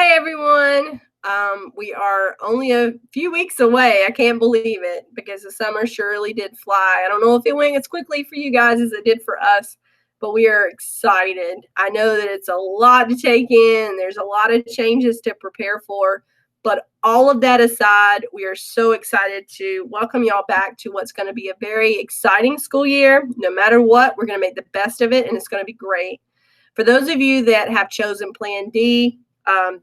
Hi, everyone. We are only a few weeks away. I can't believe it because the summer surely did fly. I don't know if it went as quickly for you guys as it did for us, but we are excited. I know that it's a lot to take in. There's a lot of changes to prepare for, but all of that aside, we are so excited to welcome y'all back to what's going to be a very exciting school year. No matter what, we're going to make the best of it, and it's going to be great. For those of you that have chosen Plan D,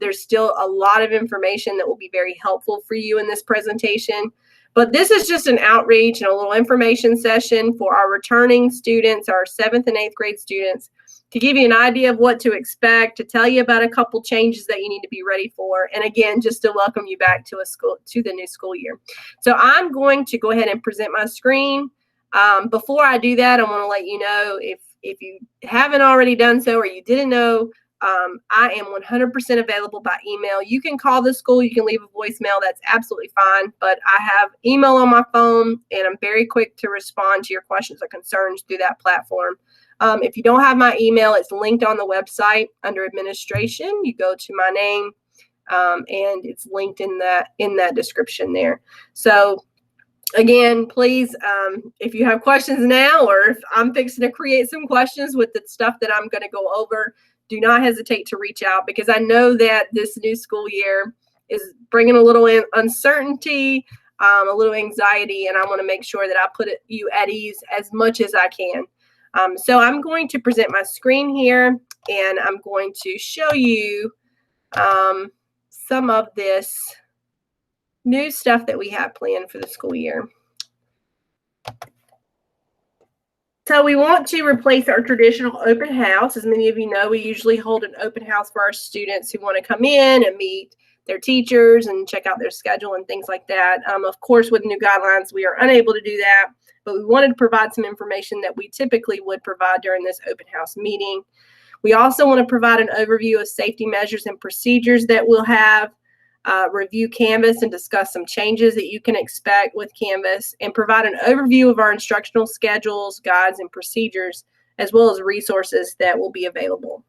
there's still a lot of information that will be very helpful for you in this presentation. But this is just an outreach and a little information session for our returning students, our 7th and 8th grade students, to give you an idea of what to expect, to tell you about a couple changes that you need to be ready for, and again, just to welcome you back to the new school year. So I'm going to go ahead and present my screen. Before I do that, I want to let you know, if you haven't already done so or you didn't know, I am 100% available by email. You can call the school, you can leave a voicemail, that's absolutely fine, but I have email on my phone and I'm very quick to respond to your questions or concerns through that platform. If you don't have my email, it's linked on the website under administration. You go to my name and it's linked in that description there. So again, please, if you have questions now, or if I'm fixing to create some questions with the stuff that I'm going to go over, do not hesitate to reach out, because I know that this new school year is bringing a little uncertainty, a little anxiety, and I want to make sure that I put you at ease as much as I can. So I'm going to present my screen here, and I'm going to show you some of this new stuff that we have planned for the school year. So we want to replace our traditional open house. As many of you know, we usually hold an open house for our students who want to come in and meet their teachers and check out their schedule and things like that. Of course, with new guidelines, we are unable to do that, but we wanted to provide some information that we typically would provide during this open house meeting. We also want to provide an overview of safety measures and procedures that we'll have, review Canvas and discuss some changes that you can expect with Canvas, and provide an overview of our instructional schedules, guides, and procedures, as well as resources that will be available.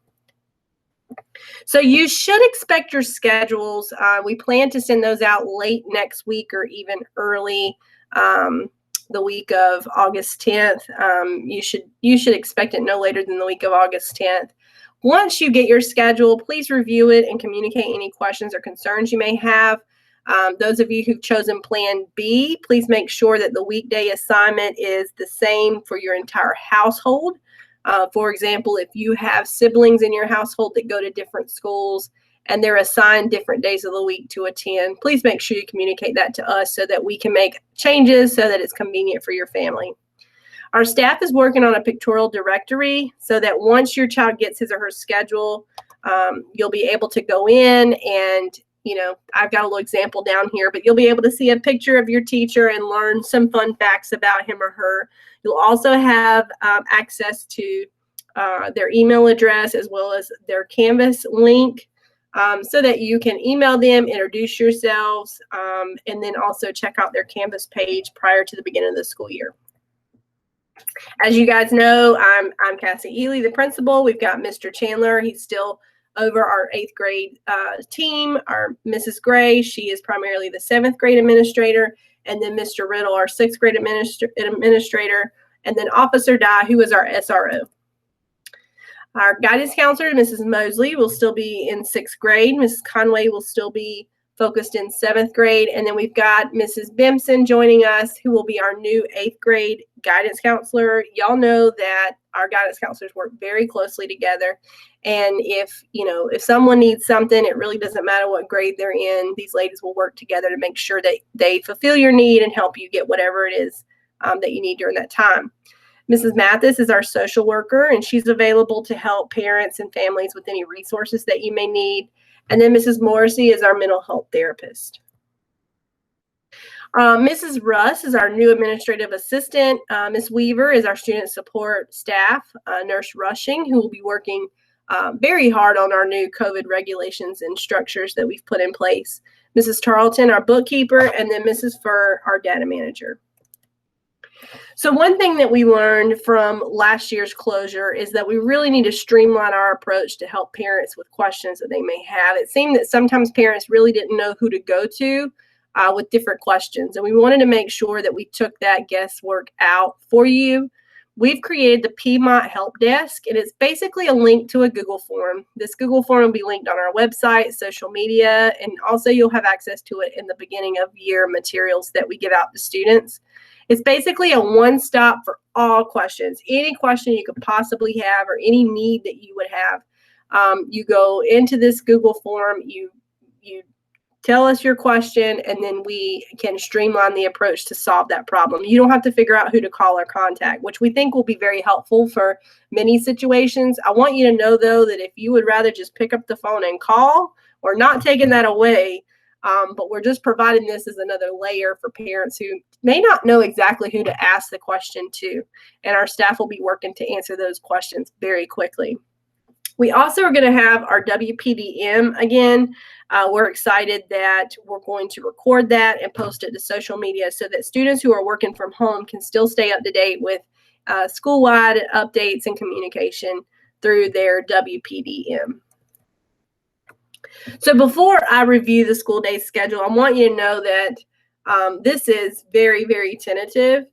So you should expect your schedules. We plan to send those out late next week or even early the week of August 10th. You should expect it no later than the week of August 10th. Once you get your schedule, please review it and communicate any questions or concerns you may have. Those of you who've chosen Plan B, please make sure that the weekday assignment is the same for your entire household. For example, if you have siblings in your household that go to different schools and they're assigned different days of the week to attend, please make sure you communicate that to us so that we can make changes so that it's convenient for your family. Our staff is working on a pictorial directory so that once your child gets his or her schedule, you'll be able to go in and, I've got a little example down here, but you'll be able to see a picture of your teacher and learn some fun facts about him or her. You'll also have access to their email address as well as their Canvas link so that you can email them, introduce yourselves, and then also check out their Canvas page prior to the beginning of the school year. As you guys know, I'm Cassie Ely, the principal. We've got Mr. Chandler. He's still over our 8th grade team. Our Mrs. Gray, she is primarily the 7th grade administrator. And then Mr. Riddle, our 6th grade administrator. And then Officer Dye, who is our SRO. Our guidance counselor, Mrs. Mosley, will still be in 6th grade. Mrs. Conway will still be focused in 7th grade. And then we've got Mrs. Bimson joining us, who will be our new 8th grade guidance counselor. Y'all know that our guidance counselors work very closely together. And if someone needs something, it really doesn't matter what grade they're in. These ladies will work together to make sure that they fulfill your need and help you get whatever it is that you need during that time. Mrs. Mathis is our social worker, and she's available to help parents and families with any resources that you may need. And then Mrs. Morrissey is our mental health therapist. Mrs. Russ is our new administrative assistant. Ms. Weaver is our student support staff, Nurse Rushing, who will be working very hard on our new COVID regulations and structures that we've put in place. Mrs. Tarleton, our bookkeeper, and then Mrs. Furr, our data manager. So one thing that we learned from last year's closure is that we really need to streamline our approach to help parents with questions that they may have. It seemed that sometimes parents really didn't know who to go to with different questions, and we wanted to make sure that we took that guesswork out for you. We've created the Piedmont Help Desk, and it's basically a link to a Google form. This Google form will be linked on our website, social media, and also you'll have access to it in the beginning of year materials that we give out to students. It's basically a one-stop for all questions. Any question you could possibly have or any need that you would have, you go into this Google form, you tell us your question, and then we can streamline the approach to solve that problem. You don't have to figure out who to call or contact, which we think will be very helpful for many situations. I want you to know, though, that if you would rather just pick up the phone and call, we're not taking that away, but we're just providing this as another layer for parents who may not know exactly who to ask the question to, and our staff will be working to answer those questions very quickly. We also are going to have our WPDM again. We're excited that we're going to record that and post it to social media so that students who are working from home can still stay up to date with school-wide updates and communication through their WPDM. So before I review the school day schedule, I want you to know that this is very, very tentative.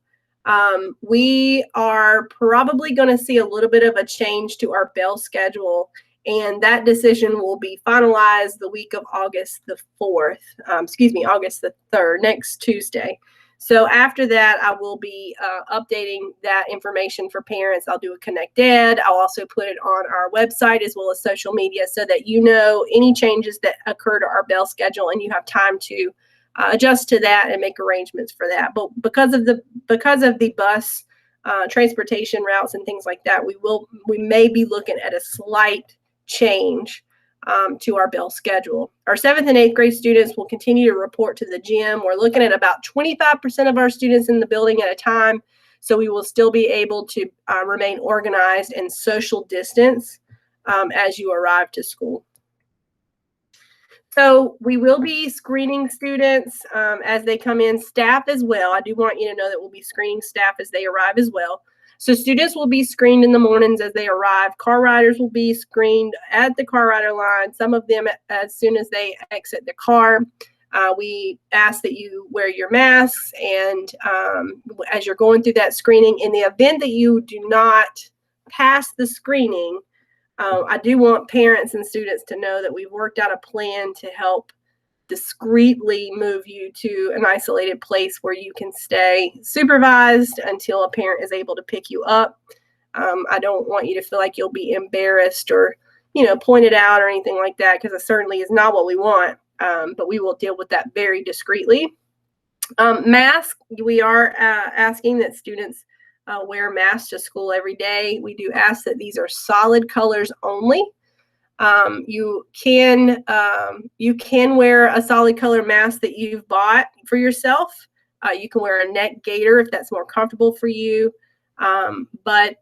We are probably going to see a little bit of a change to our bell schedule, and that decision will be finalized the week of August the 4th, August the 3rd, next Tuesday. So after that, I will be updating that information for parents. I'll do a Connect Ed. I'll also put it on our website as well as social media so that you know any changes that occur to our bell schedule and you have time to adjust to that and make arrangements for that. But because of the bus transportation routes and things like that, we may be looking at a slight change to our bell schedule. Our 7th and 8th grade students will continue to report to the gym. We're looking at about 25% of our students in the building at a time, so we will still be able to remain organized and social distance as you arrive to school. So we will be screening students as they come in, staff as well. I do want you to know that we'll be screening staff as they arrive as well. So students will be screened in the mornings as they arrive. Car riders will be screened at the car rider line, some of them as soon as they exit the car. We ask that you wear your masks, and as you're going through that screening, in the event that you do not pass the screening, I do want parents and students to know that we've worked out a plan to help discreetly move you to an isolated place where you can stay supervised until a parent is able to pick you up. I don't want you to feel like you'll be embarrassed or, pointed out or anything like that, because it certainly is not what we want, but we will deal with that very discreetly. Mask, we are asking that students wear masks to school every day. We do ask that these are solid colors only. You can wear a solid color mask that you've bought for yourself. You can wear a neck gaiter if that's more comfortable for you. But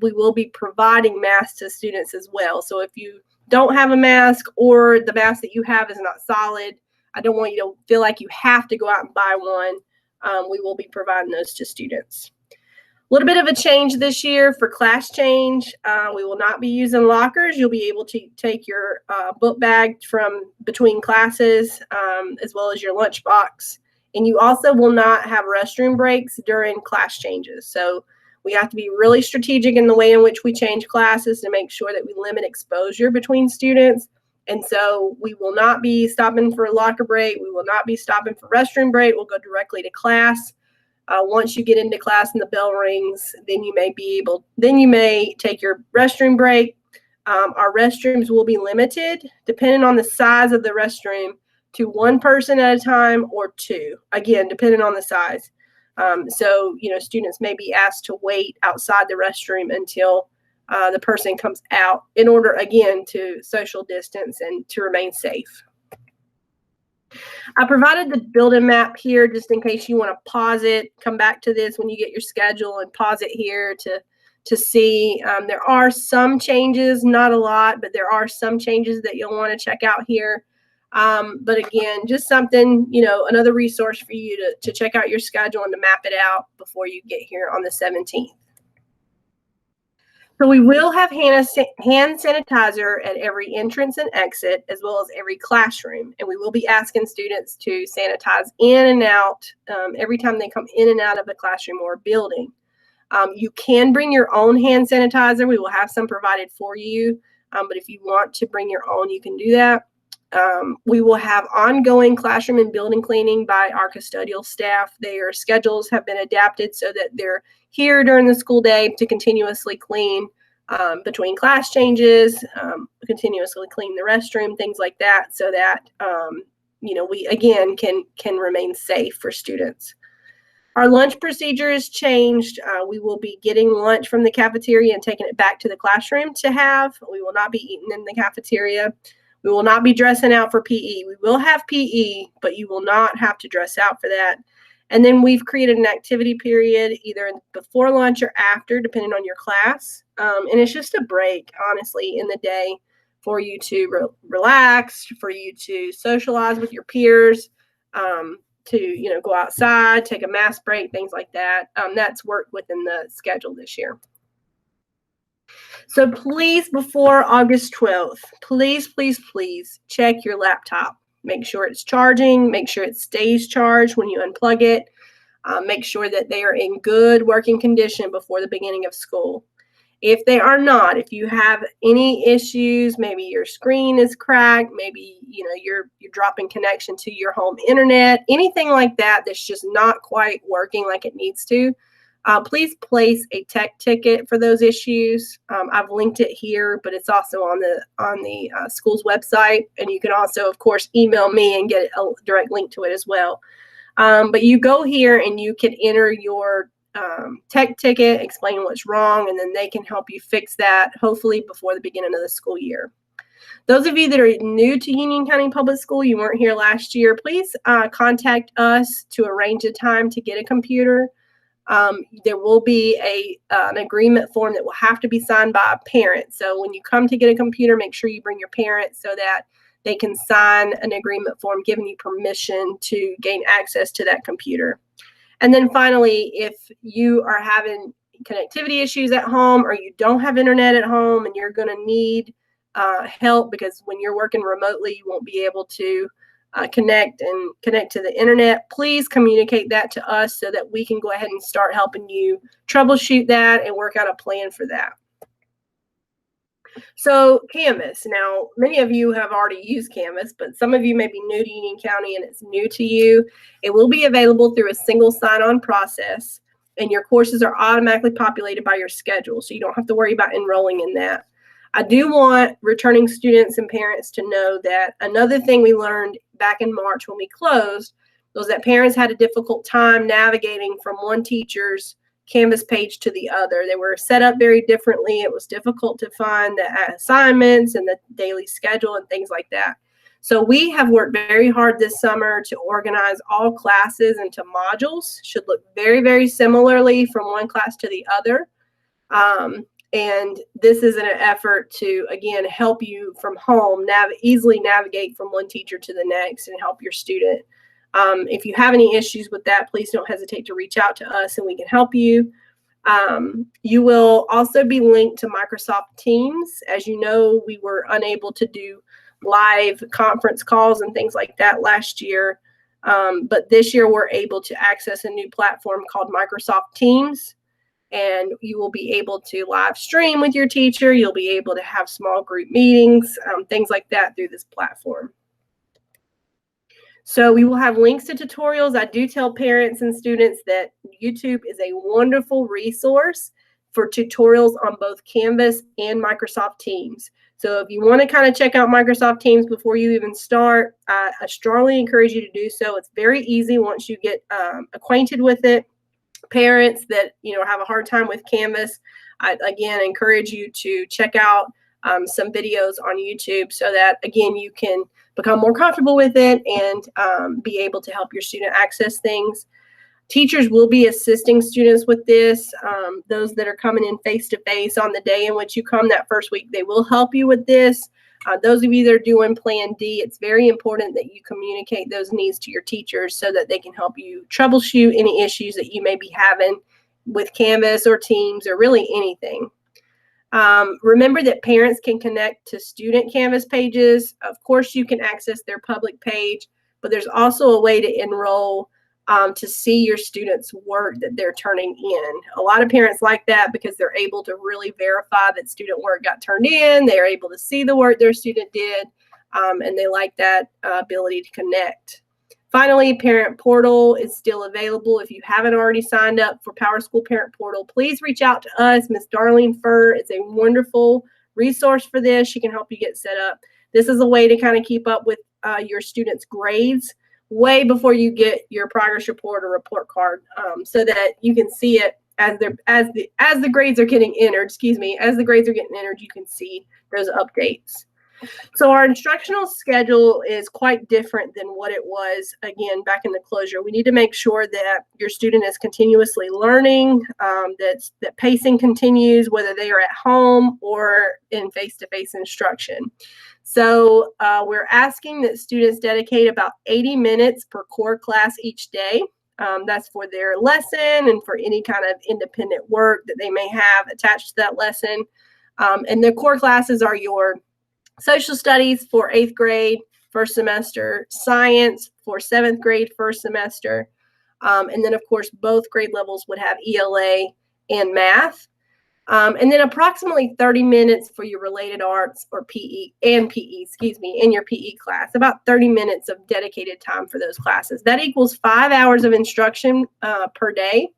we will be providing masks to students as well. So if you don't have a mask or the mask that you have is not solid, I don't want you to feel like you have to go out and buy one. We will be providing those to students. A little bit of a change this year for class change. We will not be using lockers. You'll be able to take your book bag from between classes as well as your lunch box. And you also will not have restroom breaks during class changes. So we have to be really strategic in the way in which we change classes to make sure that we limit exposure between students. And so we will not be stopping for a locker break. We will not be stopping for restroom break. We'll go directly to class. Once you get into class and the bell rings, then you may take your restroom break. Our restrooms will be limited, depending on the size of the restroom, to one person at a time or two, again, depending on the size. So, students may be asked to wait outside the restroom until the person comes out in order, again, to social distance and to remain safe. I provided the building map here just in case you want to pause it, come back to this when you get your schedule and pause it here to see. There are some changes, not a lot, but there are some changes that you'll want to check out here. But again, just something, another resource for you to check out your schedule and to map it out before you get here on the 17th. So we will have hand sanitizer at every entrance and exit, as well as every classroom. And we will be asking students to sanitize in and out every time they come in and out of a classroom or a building. You can bring your own hand sanitizer. We will have some provided for you. But if you want to bring your own, you can do that. We will have ongoing classroom and building cleaning by our custodial staff. Their schedules have been adapted so that they're here during the school day to continuously clean between class changes, continuously clean the restroom, things like that, so that we again can remain safe for students. Our lunch procedure is changed. We will be getting lunch from the cafeteria and taking it back to the classroom to have. We will not be eating in the cafeteria. We will not be dressing out for PE. We will have PE, but you will not have to dress out for that. And then we've created an activity period either before lunch or after, depending on your class. And it's just a break, honestly, in the day for you to relax, for you to socialize with your peers, to go outside, take a mask break, things like that. That's worked within the schedule this year. So please, before August 12th, please check your laptop. Make sure it's charging. Make sure it stays charged when you unplug it. Make sure that they are in good working condition before the beginning of school. If they are not, if you have any issues, maybe your screen is cracked, maybe you're dropping connection to your home internet, anything like that that's just not quite working like it needs to, please place a tech ticket for those issues. I've linked it here, but it's also on the school's website, and you can also, of course, email me and get a direct link to it as well. But you go here and you can enter your tech ticket, explain what's wrong, and then they can help you fix that, hopefully before the beginning of the school year. Those of you that are new to Union County Public School, you weren't here last year, please contact us to arrange a time to get a computer. There will be an agreement form that will have to be signed by a parent. So when you come to get a computer, make sure you bring your parent so that they can sign an agreement form giving you permission to gain access to that computer. And then finally, if you are having connectivity issues at home or you don't have internet at home and you're going to need help, because when you're working remotely, you won't be able to connect to the internet, please communicate that to us so that we can go ahead and start helping you troubleshoot that and work out a plan for that. So Canvas. Now, many of you have already used Canvas, but some of you may be new to Union County and it's new to you. It will be available through a single sign-on process, and your courses are automatically populated by your schedule, so you don't have to worry about enrolling in that. I do want returning students and parents to know that another thing we learned back in March when we closed was that parents had a difficult time navigating from one teacher's Canvas page to the other. They were set up very differently. It was difficult to find the assignments and the daily schedule and things like that. So we have worked very hard this summer to organize all classes into modules. Should look very, very similarly from one class to the other. And this is an effort to, again, help you from home easily navigate from one teacher to the next and help your student. If you have any issues with that, please don't hesitate to reach out to us and we can help you. You will also be linked to Microsoft Teams. As you know, we were unable to do live conference calls and things like that last year. But this year we're able to access a new platform called Microsoft Teams. And you will be able to live stream with your teacher. You'll be able to have small group meetings, things like that through this platform. So we will have links to tutorials. I do tell parents and students that YouTube is a wonderful resource for tutorials on both Canvas and Microsoft Teams. So if you want to kind of check out Microsoft Teams before you even start, I strongly encourage you to do so. It's very easy once you get acquainted with it. Parents that have a hard time with Canvas, I again encourage you to check out some videos on YouTube so that again you can become more comfortable with it and be able to help your student access things. Teachers will be assisting students with this. Those that are coming in face-to-face on the day in which you come that first week, they will help you with this. Those of you that are doing Plan D, it's very important that you communicate those needs to your teachers so that they can help you troubleshoot any issues that you may be having with Canvas or Teams or really anything. Remember that parents can connect to student Canvas pages. Of course, you can access their public page, but there's also a way to enroll to see your students' work that they're turning in. A lot of parents like that because they're able to really verify that student work got turned in. They're able to see the work their student did, and they like that ability to connect. Finally, Parent Portal is still available. If you haven't already signed up for PowerSchool Parent Portal, please reach out to us. Miss Darlene Furr is a wonderful resource for this. She can help you get set up. This is a way to kind of keep up with your students' grades way before you get your progress report or report card, so that you can see it as the grades are getting entered. Excuse me, as the grades are getting entered, you can see those updates. So our instructional schedule is quite different than what it was, again, back in the closure. We need to make sure that your student is continuously learning, that pacing continues, whether they are at home or in face-to-face instruction. So we're asking that students dedicate about 80 minutes per core class each day. That's for their lesson and for any kind of independent work that they may have attached to that lesson. And the core classes are your social studies for 8th grade, first semester, science for 7th grade, first semester. And then, of course, both grade levels would have ELA and math. And then approximately 30 minutes for your related arts or PE, in your PE class. About 30 minutes of dedicated time for those classes. That equals 5 hours of instruction per day.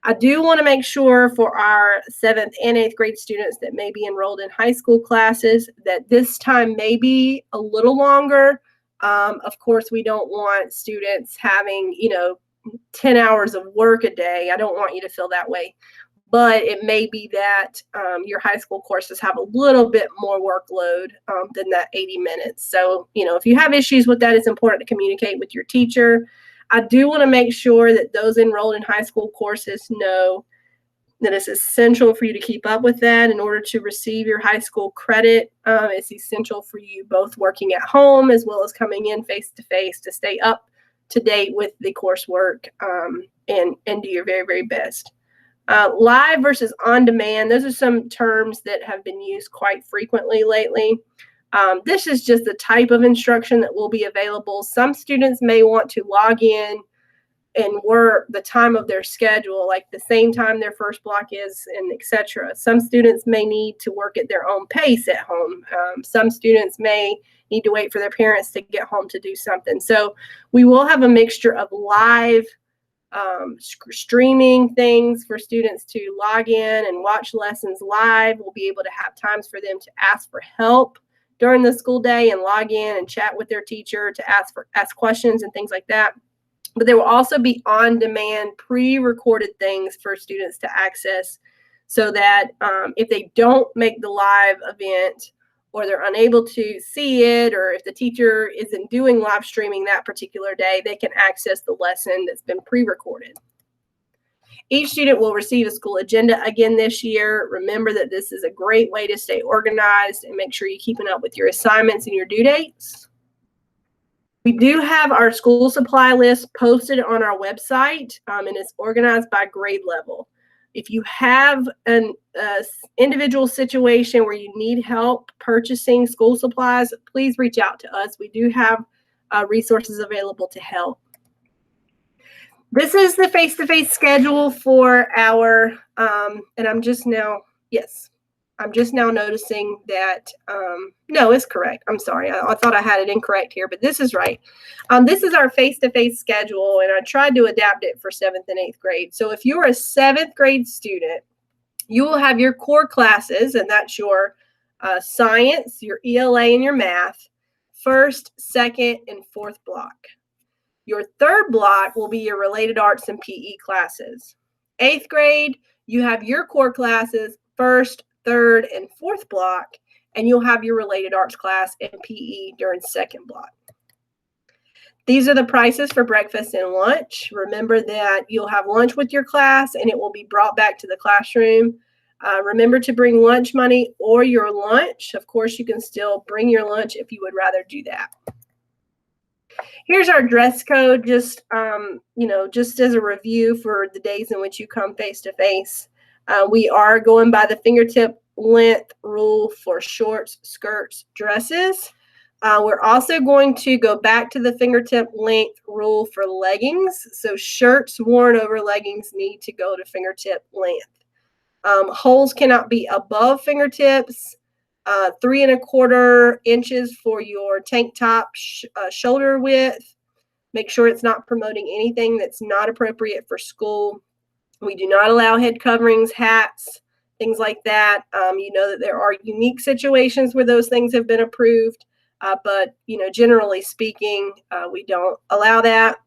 I do want to make sure for our 7th and 8th grade students that may be enrolled in high school classes that this time may be a little longer. Of course, we don't want students having, 10 hours of work a day. I don't want you to feel that way. But it may be that your high school courses have a little bit more workload than that 80 minutes. So, if you have issues with that, it's important to communicate with your teacher. I do want to make sure that those enrolled in high school courses know that it's essential for you to keep up with that in order to receive your high school credit. It's essential for you both working at home as well as coming in face-to-face to stay up to date with the coursework and do your very, very best. Live versus on demand, those are some terms that have been used quite frequently lately. This is just the type of instruction that will be available. Some students may want to log in and work the time of their schedule, like the same time their first block is, and etc. Some students may need to work at their own pace at home. Some students may need to wait for their parents to get home to do something. So we will have a mixture of live streaming things for students to log in and watch lessons live. We'll be able to have times for them to ask for help during the school day and log in and chat with their teacher to ask questions and things like that. But there will also be on-demand pre-recorded things for students to access so that if they don't make the live event or they're unable to see it, or if the teacher isn't doing live streaming that particular day, they can access the lesson that's been pre-recorded. Each student will receive a school agenda again this year. Remember that this is a great way to stay organized and make sure you're keeping up with your assignments and your due dates. We do have our school supply list posted on our website, and it's organized by grade level. If you have an individual situation where you need help purchasing school supplies, please reach out to us. We do have resources available to help. This is the face-to-face schedule for our, and I'm just now noticing that, no, it's correct. I'm sorry. I thought I had it incorrect here, but this is right. This is our face-to-face schedule, and I tried to adapt it for 7th and 8th grade. So if you're a 7th grade student, you will have your core classes, and that's your science, your ELA, and your math, first, second, and fourth block. Your third block will be your related arts and PE classes. 8th grade, you have your core classes, first, third, and fourth block, and you'll have your related arts class and PE during second block. These are the prices for breakfast and lunch. Remember that you'll have lunch with your class, and it will be brought back to the classroom. Remember to bring lunch money or your lunch. Of course, you can still bring your lunch if you would rather do that. Here's our dress code, just just as a review for the days in which you come face to face. We are going by the fingertip length rule for shorts, skirts, dresses. We're also going to go back to the fingertip length rule for leggings. So shirts worn over leggings need to go to fingertip length. Holes cannot be above fingertips. 3 1/4 inches for your tank top shoulder width. Make sure it's not promoting anything that's not appropriate for school. We do not allow head coverings, hats, things like that. You know that there are unique situations where those things have been approved, but generally speaking, we don't allow that.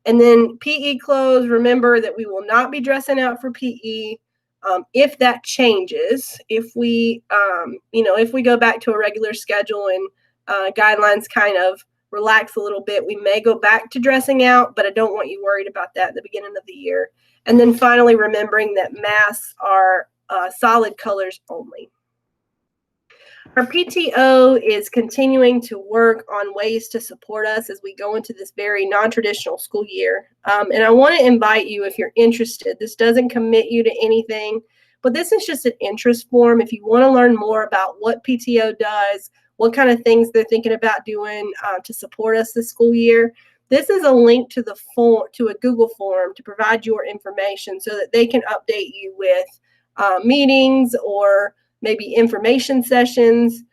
And then PE clothes, remember that we will not be dressing out for PE. If that changes, if we go back to a regular schedule and guidelines kind of relax a little bit, we may go back to dressing out, but I don't want you worried about that at the beginning of the year. And then finally, remembering that masks are solid colors only. Our PTO is continuing to work on ways to support us as we go into this very non-traditional school year. And I want to invite you, if you're interested, this doesn't commit you to anything, but this is just an interest form. If you want to learn more about what PTO does, what kind of things they're thinking about doing to support us this school year, this is a link to the form, to a Google form to provide your information so that they can update you with meetings or maybe information sessions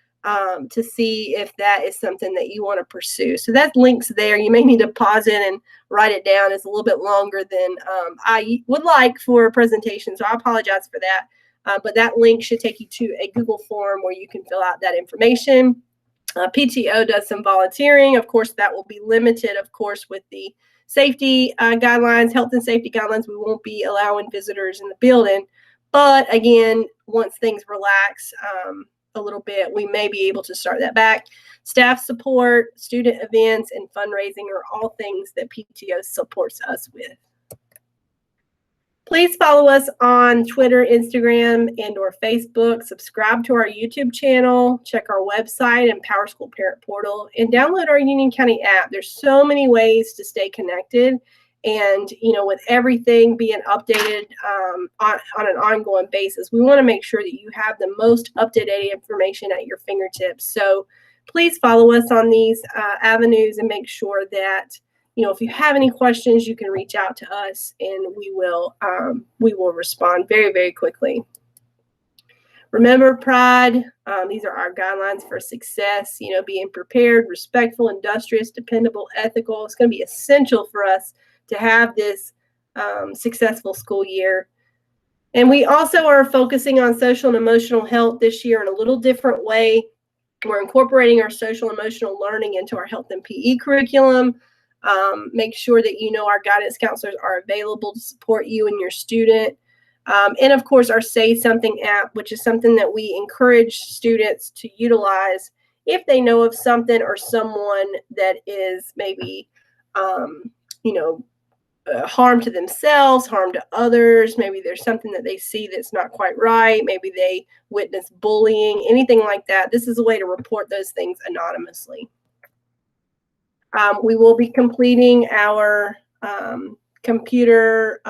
to see if that is something that you want to pursue. So that link's there. You may need to pause it and write it down. It's a little bit longer than I would like for a presentation, so I apologize for that. But that link should take you to a Google form where you can fill out that information. PTO does some volunteering. Of course, that will be limited, of course, with the safety guidelines, health and safety guidelines. We won't be allowing visitors in the building. But again, once things relax a little bit, we may be able to start that back. Staff support, student events, and fundraising are all things that PTO supports us with. Please follow us on Twitter, Instagram, and or Facebook. Subscribe to our YouTube channel. Check our website and PowerSchool Parent Portal, and download our Union County app. There's so many ways to stay connected. And, with everything being updated on an ongoing basis, we want to make sure that you have the most up-to-date information at your fingertips. So please follow us on these avenues and make sure that, if you have any questions, you can reach out to us and we will respond very, very quickly. Remember pride. These are our guidelines for success. Being prepared, respectful, industrious, dependable, ethical. It's going to be essential for us to have this successful school year. And we also are focusing on social and emotional health this year in a little different way. We're incorporating our social and emotional learning into our health and PE curriculum. Make sure that our guidance counselors are available to support you and your student. And of course, our Say Something app, which is something that we encourage students to utilize if they know of something or someone that is maybe, harm to themselves, harm to others. Maybe there's something that they see that's not quite right. Maybe they witness bullying, anything like that. This is a way to report those things anonymously. We will be completing our computer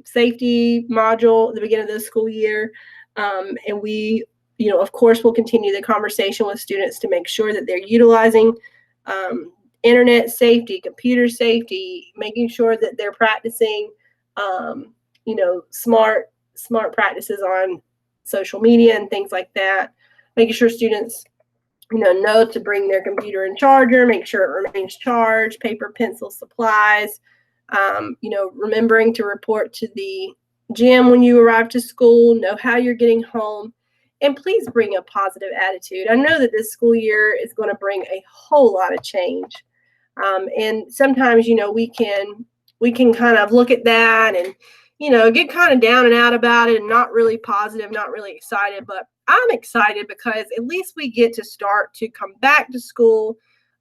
safety module at the beginning of the school year. And we, of course, will continue the conversation with students to make sure that they're utilizing internet safety, computer safety, making sure that they're practicing, smart practices on social media and things like that. Making sure students, know to bring their computer and charger, make sure it remains charged, paper, pencil, supplies. Remembering to report to the gym when you arrive to school, know how you're getting home. And please bring a positive attitude. I know that this school year is going to bring a whole lot of change. And sometimes, we can kind of look at that and, get kind of down and out about it and not really positive, not really excited. But I'm excited because at least we get to start to come back to school.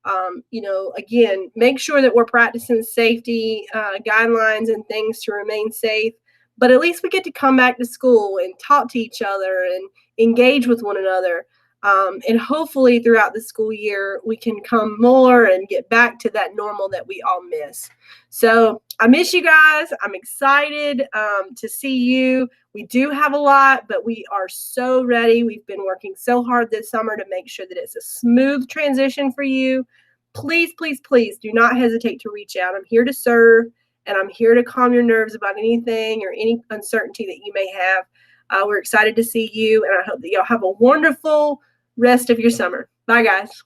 Again, make sure that we're practicing safety guidelines and things to remain safe. but at least we get to come back to school and talk to each other and engage with one another. And hopefully throughout the school year, we can come more and get back to that normal that we all miss. So I miss you guys. I'm excited to see you. We do have a lot, but we are so ready. We've been working so hard this summer to make sure that it's a smooth transition for you. Please, please, please do not hesitate to reach out. I'm here to serve, and I'm here to calm your nerves about anything or any uncertainty that you may have. We're excited to see you, and I hope that y'all have a wonderful rest of your summer. Bye, guys.